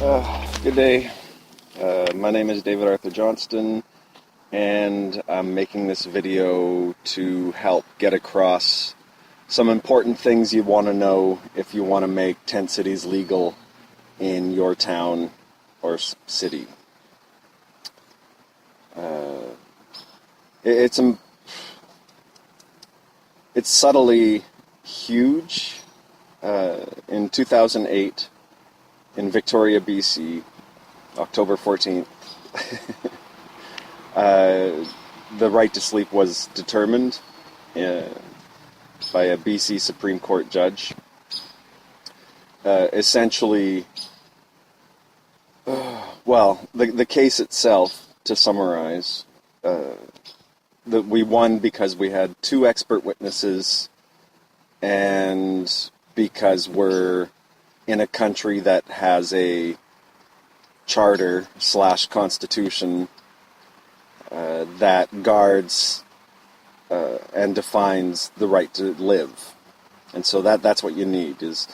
Good day. My name is David Arthur Johnston, and I'm making this video to help get across some important things you want to know if you want to make tent cities legal in your town or city. It's subtly huge. In 2008, in Victoria, BC, October 14th, the right to sleep was determined by a BC Supreme Court judge. Essentially, the case itself, to summarize, that we won because we had two expert witnesses and because we're in a country that has a charter/constitution that guards and defines the right to live. And so that's what you need is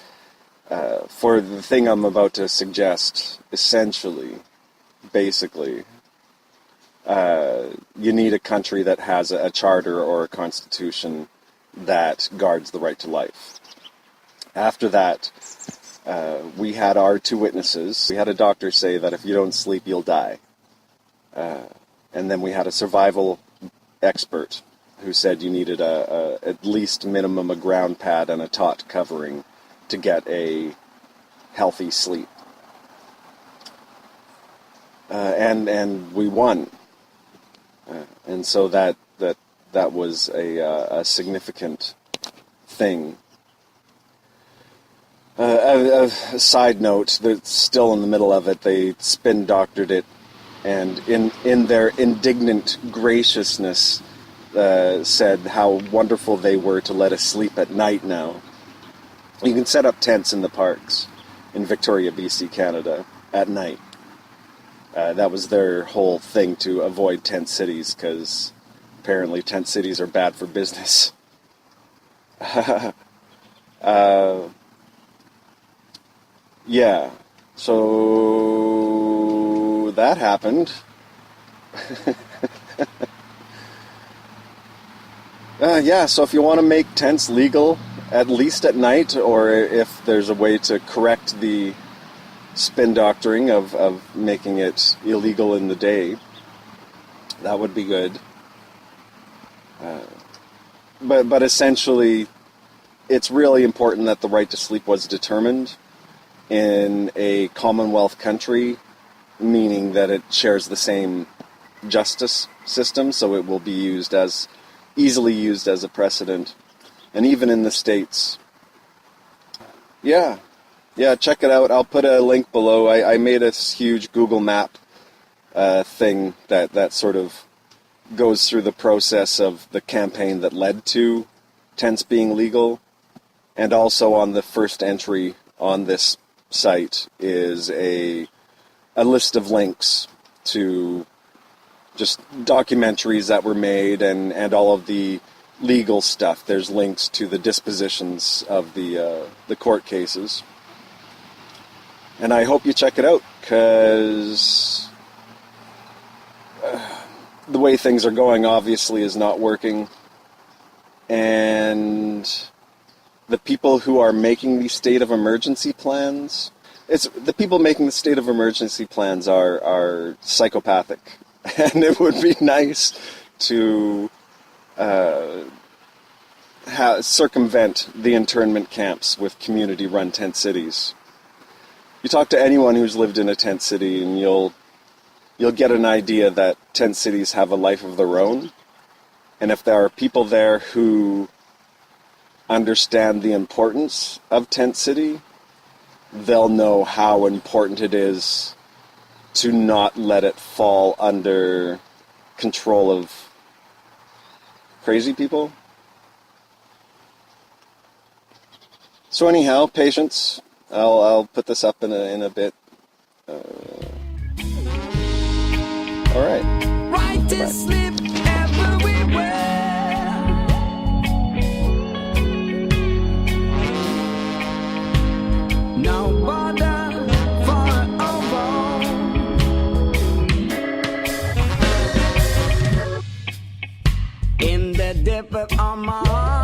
for the thing I'm about to suggest, essentially, basically, you need a country that has a charter or a constitution that guards the right to life. After that, we had our two witnesses. We had a doctor say that if you don't sleep, you'll die. And then we had a survival expert who said you needed at least minimum a ground pad and a taut covering to get a healthy sleep. And we won. And so that was a significant thing. A side note, they're still in the middle of it, they spin-doctored it, and in their indignant graciousness said how wonderful they were to let us sleep at night now. You can set up tents in the parks in Victoria, BC, Canada, at night. That was their whole thing, to avoid tent cities, because apparently tent cities are bad for business. Yeah, so that happened. So if you want to make tents legal, at least at night, or if there's a way to correct the spin doctoring of making it illegal in the day, that would be good. But essentially, it's really important that the right to sleep was determined in a Commonwealth country, meaning that it shares the same justice system, so it will be easily used as a precedent. And even in the States. Yeah, check it out. I'll put a link below. I made a huge Google Map thing that sort of goes through the process of the campaign that led to tents being legal. And also on the first entry on this site is a list of links to just documentaries that were made and all of the legal stuff. There's links to the dispositions of the court cases. And I hope you check it out, because the way things are going obviously is not working. And the people who are making these state of emergency plans, the people making the state of emergency plans are psychopathic. And it would be nice to circumvent the internment camps with community-run tent cities. You talk to anyone who's lived in a tent city, and you'll get an idea that tent cities have a life of their own. And if there are people there who understand the importance of tent city, they'll know how important it is to not let it fall under control of crazy people. So anyhow, patience. I'll put this up in a bit. All right. Right to sleep everywhere. No border for on my heart.